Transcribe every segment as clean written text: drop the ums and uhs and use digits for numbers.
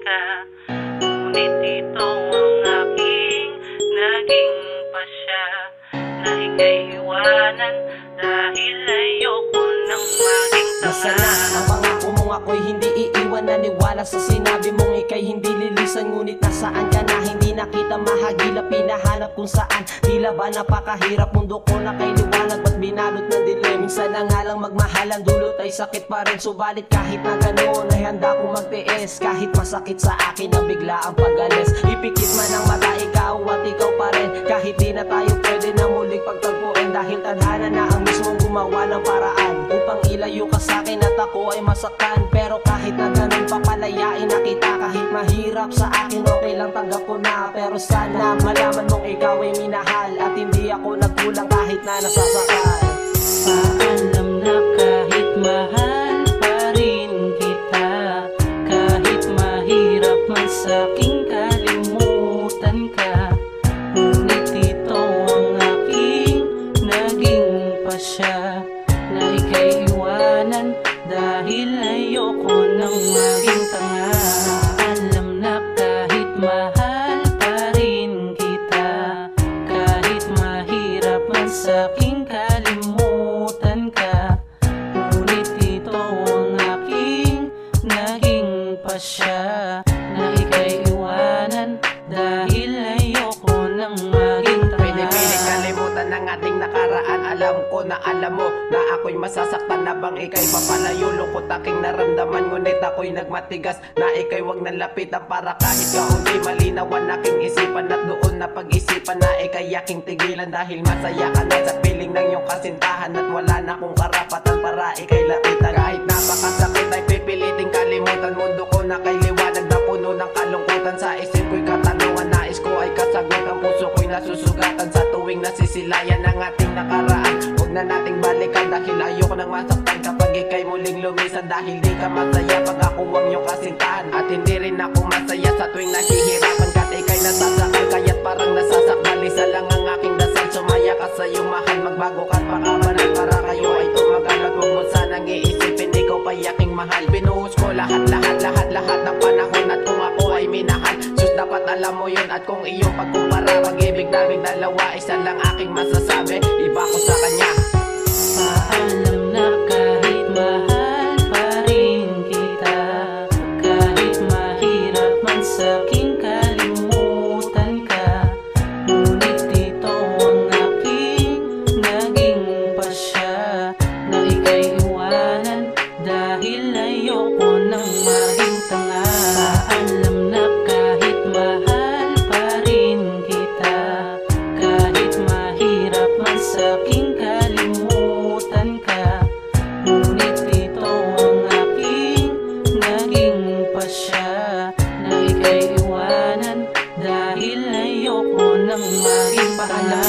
ka. Ngunit ito ang aking naging pasya, na ika'y iwanan dahil ayoko nang maging Nasaan tanga. na ang pangako mong ako'y hindi iiwan? Naniwala sa sinabi mong ika'y hindi lilisan. Ngunit nasaan ka na? Hindi nakita mahagilap, pinahanap kung saan. Tila ba napakahirap, mundo ko na kay liwanag, ba't binalot ng dilim? Minsan na nga lang magmahalan, dulot ay sakit pa rin. Subalit kahit na ganoon ay handa kong magtiis, kahit masakit sa akin ang bigla ang pag-alis. Ipikit man ang mata, ikaw at ikaw pa rin. Kahit di na tayo pwede na muling pagtagpuin, dahil tadhana na ang mismong gumawa ng paraan upang ilayo ka sa'kin at ako ay masaktan. Pero kahit na ganun papalayain na kita, kahit mahirap sa akin okay lang, tanggap ko na. Pero sana malaman mong ikaw ay minahal at hindi ako nagkulang kahit na nasasakal. Paalam na kahit mahal pa rin kita, kahit mahirap man sa'king kalimutan ka. Ngunit ito ang aking naging pasya, na ika'y iwanan dahil ayoko nang maging tanga. Alam na kahit mahal pa rin kita, kahit mahirap man sa'king kalimutan ka. Ngunit ito ang aking naging pasya, na ika'y iwanan dahil ayoko nang maging tanga. Pinipilit kalimutan ang ating nakaraan. Alam ko na alam mo na ako'y masasaktan, na bang ika'y papalayo. Lungkot aking naramdaman, ngunit ako'y nagmatigas, na ika'y wag nang lapitan para kahit gaon di malinaw ang aking isipan. At doon na pag-isipan na ika'y aking tigilan, dahil masaya ka na sa piling ng iyong kasintahan. At wala na akong karapatan para ika'y lapitan. Kahit napakasakit ay pipiliting kalimutan. Mundo ko na kay liwanag na puno ng kalungkutan. Sa isip ko'y katanungan, nais ko ay kasagutan. Puso ko'y nasusugatan sa tuwing nasisilayan ang ating nakaraan. Huwag na nating balikan dahil ayoko nang masaktan kapag ika'y muling lumisan. Dahil di ka masaya pag ako ang iyong kasintahan, at hindi rin ako masaya sa tuwing nahihirapan ka't ika'y nasasakal. Kaya't parang nasasakal, isa lang ang aking dasal. Sumaya ka sa iyong mahal, magbago ka't pakabalan para kayo ay tumagal. At huwag mo sanang iisipin ikaw pa'y aking mahal. Binuhos ko lahat ng panahon, at kung ako ay minahal, sus dapat alam mo yun. At kung iyong pagkumpara, pag-ibig naming dalawa, isa lang aking masasabi, iba ko sa kanya. Paalam na kahit mahal pa rin kita, kahit mahirap man sa'king kalimutan ka. Ngunit ito ang aking naging pasya, na ika'y iwanan dahil ayoko nang maging tanga. Paalam na kahit mahal pa rin kita, kahit mahirap man sa'king kalimutan ka. Ngunit ito ang aking naging pasya, na ika'y iwanan dahil ayoko nang maging tanga.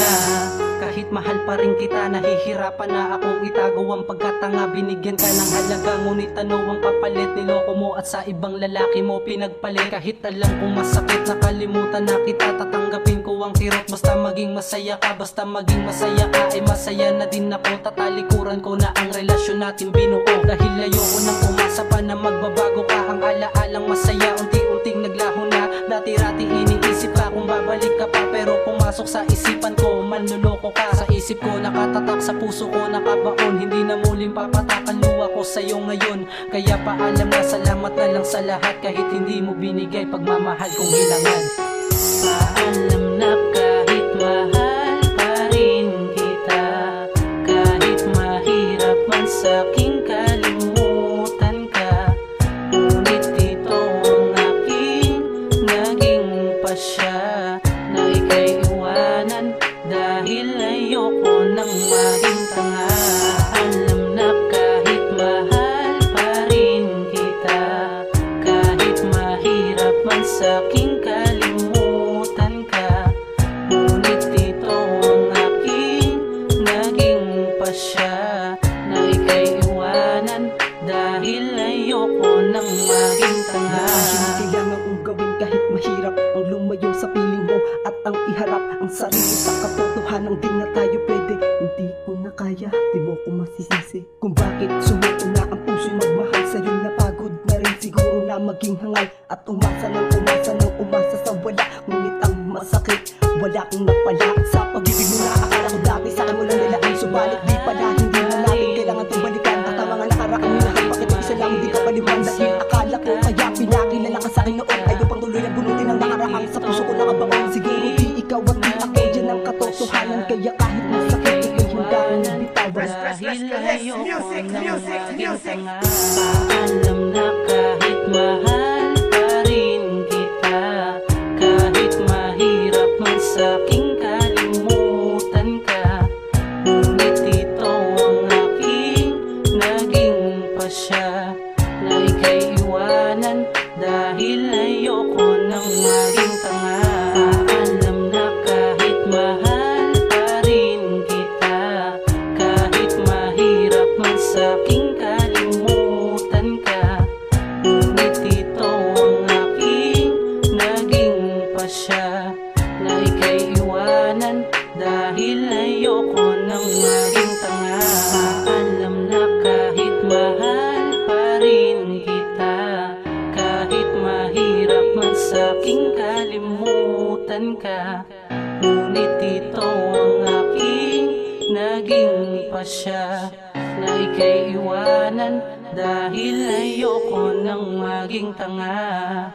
Kahit mahal pa rin kita, nahihirapan na akong itago ang pagkatanga. Binigyan ka ng halaga, ngunit ano ang kapalit? Niloko mo at sa ibang lalaki mo pinagpalit. Kahit alam kong masakit, nakalimutan na kita. Tatanggapin ko ang kirot, basta maging masaya ka. Basta maging masaya ka, ay masaya na din ako. Tatalikuran ko na ang relasyon natin binuo, dahil ayoko nang umasa pa na magbabago ka. Ang alaalang masaya, unti-unting naglaho na. Dati-rati iniisip ka kung babalik ka pa, pero pumasok sa isipan ko, manluloko ka. Sa isip ko nakatatak, sa puso ko nakabaon. Hindi na muling papatakan luha ko sa'yo ngayon. Kaya paalam na, salamat na lang sa lahat, kahit hindi mo binigay pagmamahal kong hilangan. Paalam na kahit mahal pa rin kita, kahit mahirap man sa'king kalimutan ka. Ngunit ito ang aking naging pasya, na ika'y iwanan dahil ayoko nang maging tanga. Alam na kahit mahal pa rin kita, kahit mahirap man sa'king kalimutan ka. Ngunit ito ang aking naging pasya, na ika'y iwanan dahil ayoko nang maging tanga. Kailangan kong gawin kahit mahirap ang lumayo sa piling mo at ang iharap ang sarili sa katotohanan. Di na tayo pwede, hindi ko na kaya, di mo ko masisisi kung bakit sumuko na ang puso magmahal sa'yo. Napagod na rin siguro na maging hangal at umasa ng umasa sa wala. Ngunit ang masakit, wala kang napala sa pag-ibig mo na akala ko dati sa akin mo lang nilaan. Subalit di pala, hindi na natin kailangan itong balikan. At ang mga nakaraang minahal, bakit isa lang di ka paliwan? Dahil akala ko kaya pinakilala ka sa akin noon, ayaw pang tuloy ang bunutin ang nakaraang sa puso ko nakabaon. Siguro di ikaw at di ako, dyan ang katotohanan. Kaya kahit masakit, ikay hindi ka bitawan. Dahil ayoko nang maging tanga. Alam na kahit mahal pa rin kita, kahit mahirap man sa'king kalimutan ka, ngunit ito ang aking naging pasya, na ika'y iwanan dahil ayoko nang maging tanga. Alam na kahit mahal pa rin kita, kahit mahirap man sa'king kalimutan ka, ngunit ito ang aking naging pasya, na ika'y iwanan dahil ayoko nang maging tanga. Alam na kahit mahal pa rin kita, kahit mahirap man sa'king kalimutan ka, ngunit ito ang aking naging pasya, na ika'y iwanan dahil ayoko nang maging tanga.